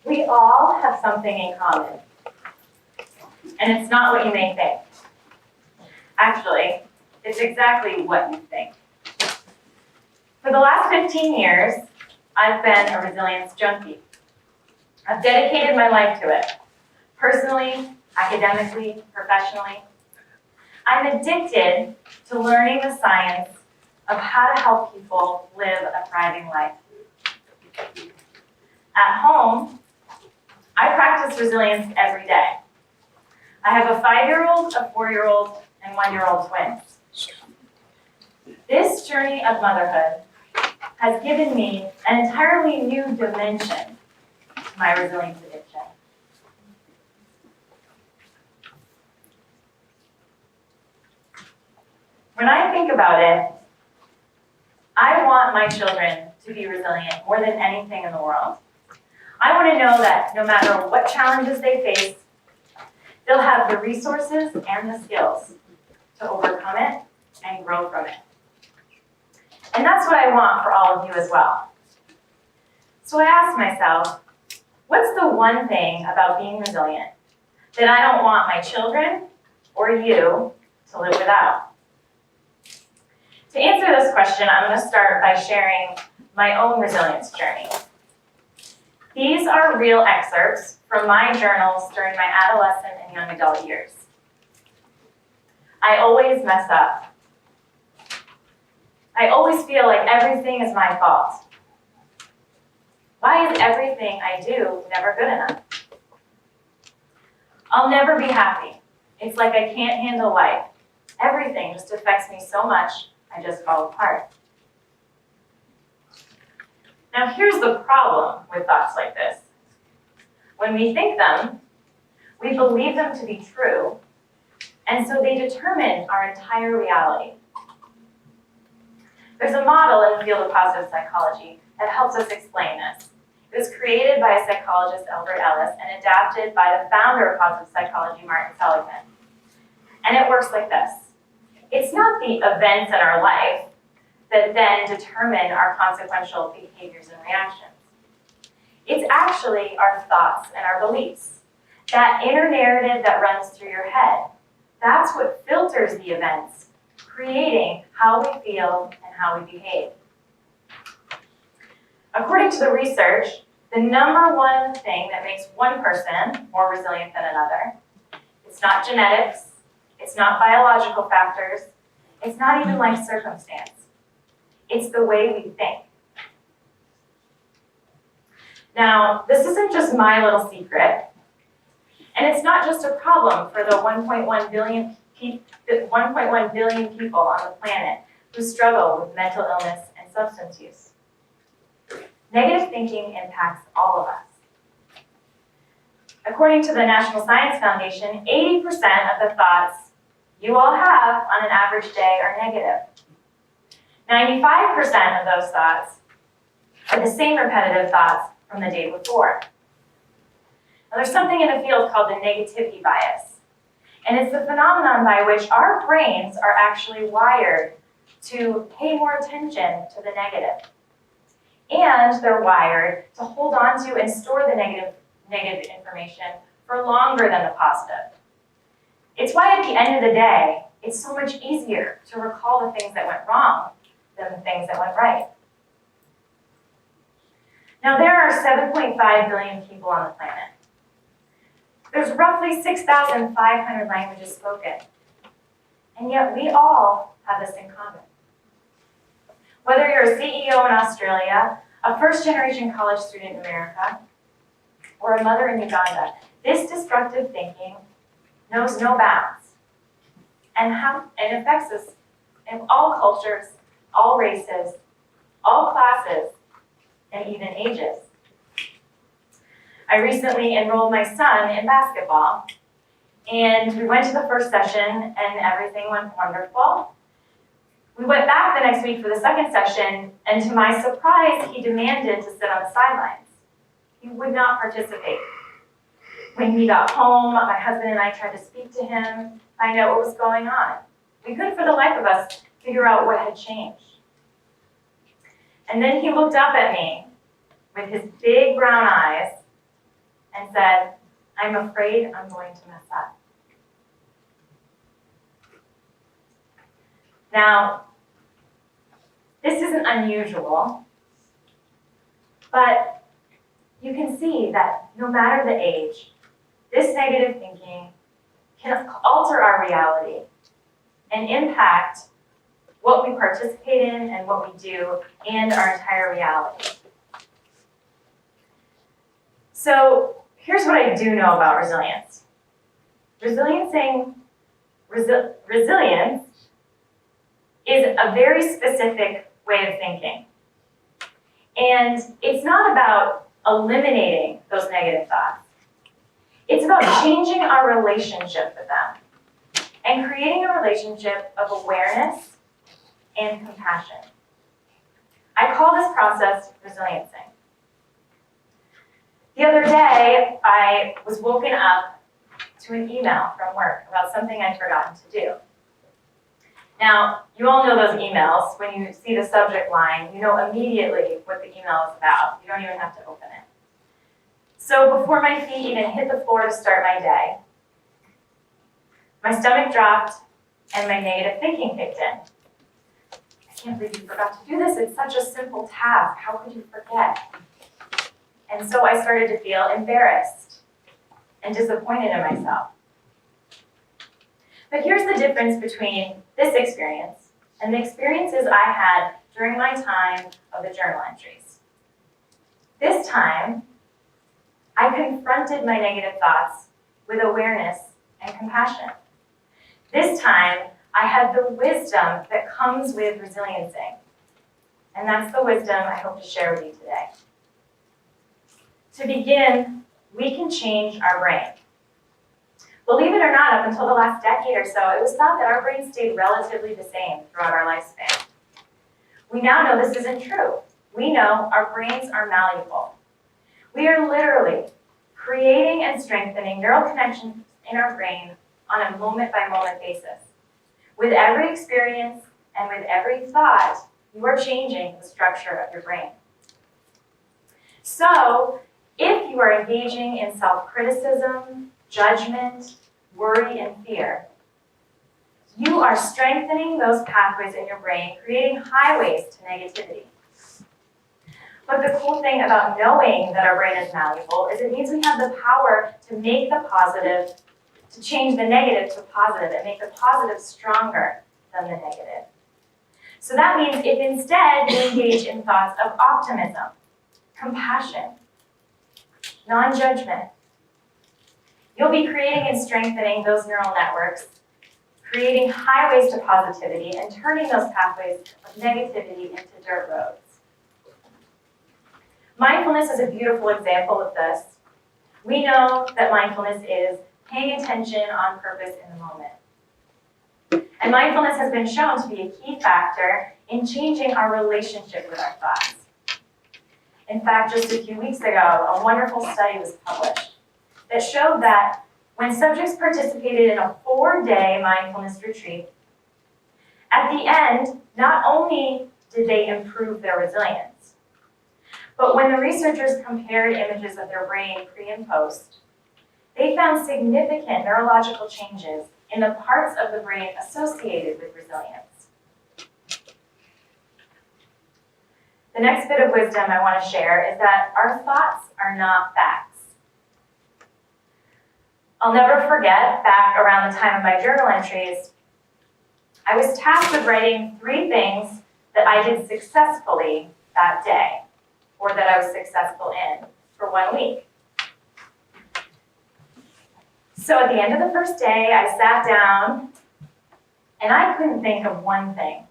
We all have something in common, and it's not what you may think. Actually, it's exactly what you think. For the last 15 years, I've been a resilience junkie. I've dedicated my life to it, personally, academically, professionally. I'm addicted to learning the science of how to help people live a thriving life. At home, I practice resilience every day. I have a 5-year-old, a 4-year-old, and 1-year-old twins. This journey of motherhood has given me an entirely new dimension to my resilience addiction. When I think about it, I want my children to be resilient more than anything in the world. I want to know that no matter what challenges they face, they'll have the resources and the skills to overcome it and grow from it. And that's what I want for all of you as well. So I asked myself, what's the one thing about being resilient that I don't want my children or you to live without? To answer this question, I'm going to start by sharing my own resilience journey. These are real excerpts from my journals during my adolescent and young adult years. I always mess up. I always feel like everything is my fault. Why is everything I do never good enough? I'll never be happy. It's like I can't handle life. Everything just affects me so much, I just fall apart. Now here's the problem with thoughts like this. When we think them, we believe them to be true, and so they determine our entire reality. There's a model in the field of positive psychology that helps us explain this. It was created by a psychologist, Albert Ellis, and adapted by the founder of positive psychology, Martin Seligman. And it works like this. It's not the events in our life that then determine our consequential behaviors and reactions. It's actually our thoughts and our beliefs. That inner narrative that runs through your head, that's what filters the events, creating how we feel and how we behave. According to the research, the number one thing that makes one person more resilient than another, it's not genetics, it's not biological factors, it's not even life circumstance. It's the way we think. Now, this isn't just my little secret, and it's not just a problem for the 1.1 billion people on the planet who struggle with mental illness and substance use. Negative thinking impacts all of us. According to the National Science Foundation, 80% of the thoughts you all have on an average day are negative. 95% of those thoughts are the same repetitive thoughts from the day before. Now, there's something in the field called the negativity bias, and it's the phenomenon by which our brains are actually wired to pay more attention to the negative. And they're wired to hold on to and store the negative information for longer than the positive. It's why at the end of the day, it's so much easier to recall the things that went wrong than the things that went right. Now, there are 7.5 billion people on the planet. There's roughly 6,500 languages spoken. And yet we all have this in common. Whether you're a CEO in Australia, a first-generation college student in America, or a mother in Uganda, this destructive thinking knows no bounds and affects us in all cultures, all races, all classes, and even ages. I recently enrolled my son in basketball, and we went to the first session and everything went wonderful. We went back the next week for the second session, and to my surprise, he demanded to sit on the sidelines. He would not participate. When he got home, my husband and I tried to speak to him, find out what was going on. We couldn't for the life of us figure out what had changed. And then he looked up at me with his big brown eyes, and said, I'm afraid I'm going to mess up. Now, this isn't unusual, but you can see that no matter the age, this negative thinking can alter our reality and impact what we participate in and what we do and our entire reality. So here's what I do know about resilience. Resilience is a very specific way of thinking. And it's not about eliminating those negative thoughts. It's about changing our relationship with them and creating a relationship of awareness and compassion. I call this process resiliencing. The other day, I was woken up to an email from work about something I'd forgotten to do. Now, you all know those emails. When you see the subject line, you know immediately what the email is about. You don't even have to open it. So before my feet even hit the floor to start my day, my stomach dropped and my negative thinking kicked in. I can't believe you forgot to do this. It's such a simple task. How could you forget? And so I started to feel embarrassed and disappointed in myself. But here's the difference between this experience and the experiences I had during my time of the journal entries. This time, I confronted my negative thoughts with awareness and compassion. This time, I had the wisdom that comes with resiliencing. And that's the wisdom I hope to share with you today. To begin, we can change our brain. Believe it or not, up until the last decade or so, it was thought that our brains stayed relatively the same throughout our lifespan. We now know this isn't true. We know our brains are malleable. We are literally creating and strengthening neural connections in our brain on a moment-by-moment basis. With every experience and with every thought, you are changing the structure of your brain. So, if you are engaging in self-criticism, judgment, worry, and fear, you are strengthening those pathways in your brain, creating highways to negativity. But the cool thing about knowing that our brain is malleable is it means we have the power to make the positive, to change the negative to positive and make the positive stronger than the negative. So that means if instead you engage in thoughts of optimism, compassion, non-judgment, you'll be creating and strengthening those neural networks, creating highways to positivity and turning those pathways of negativity into dirt roads. Mindfulness is a beautiful example of this. We know that mindfulness is paying attention on purpose in the moment. And mindfulness has been shown to be a key factor in changing our relationship with our thoughts. In fact, just a few weeks ago, a wonderful study was published that showed that when subjects participated in a 4-day mindfulness retreat, at the end, not only did they improve their resilience, but when the researchers compared images of their brain pre and post, they found significant neurological changes in the parts of the brain associated with resilience. The next bit of wisdom I want to share is that our thoughts are not facts. I'll never forget, back around the time of my journal entries, I was tasked with writing 3 things that I did successfully that day, or that I was successful in for 1 week. So at the end of the first day, I sat down, and I couldn't think of one thing.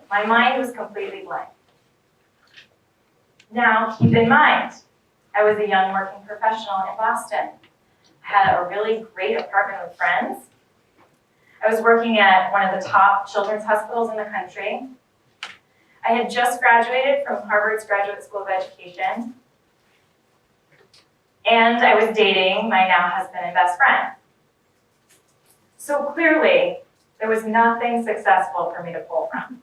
My mind was completely blank. Now, keep in mind, I was a young working professional in Boston. I had a really great apartment with friends. I was working at one of the top children's hospitals in the country. I had just graduated from Harvard's Graduate School of Education. And I was dating my now husband and best friend. So clearly, there was nothing successful for me to pull from.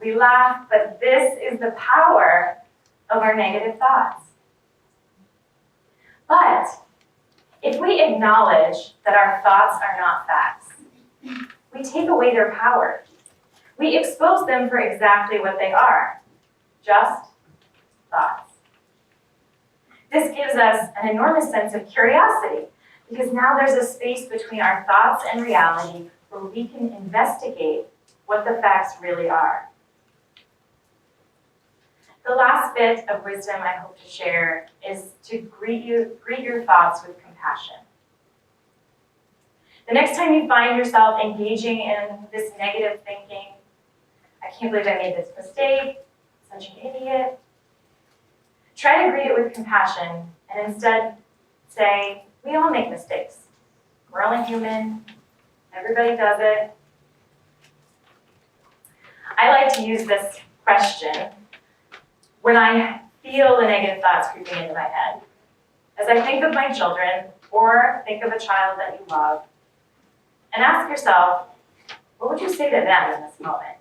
We laugh, but this is the power of our negative thoughts. But if we acknowledge that our thoughts are not facts, we take away their power. We expose them for exactly what they are, just thoughts. This gives us an enormous sense of curiosity, because now there's a space between our thoughts and reality where we can investigate what the facts really are. The last bit of wisdom I hope to share is to greet your thoughts with compassion. The next time you find yourself engaging in this negative thinking, I can't believe I made this mistake, such an idiot, try to greet it with compassion and instead say, we all make mistakes. We're only human. Everybody does it. I like to use this question when I feel the negative thoughts creeping into my head. As I think of my children, or think of a child that you love, and ask yourself, what would you say to them in this moment?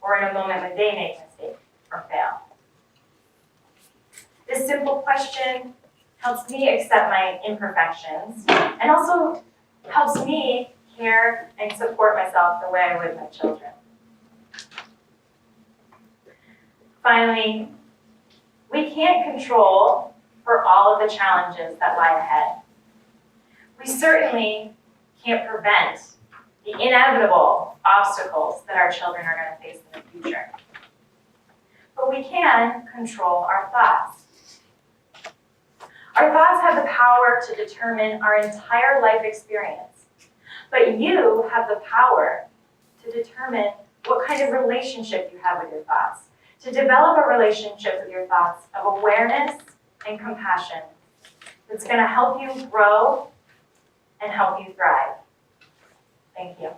Or in a moment when they make a mistake or fail? This simple question helps me accept my imperfections, and also helps me care and support myself the way I would my children. Finally, we can't control for all of the challenges that lie ahead. We certainly can't prevent the inevitable obstacles that our children are going to face in the future. But we can control our thoughts. Our thoughts have the power to determine our entire life experience. But you have the power to determine what kind of relationship you have with your thoughts, to develop a relationship with your thoughts of awareness and compassion that's going to help you grow and help you thrive. Thank you.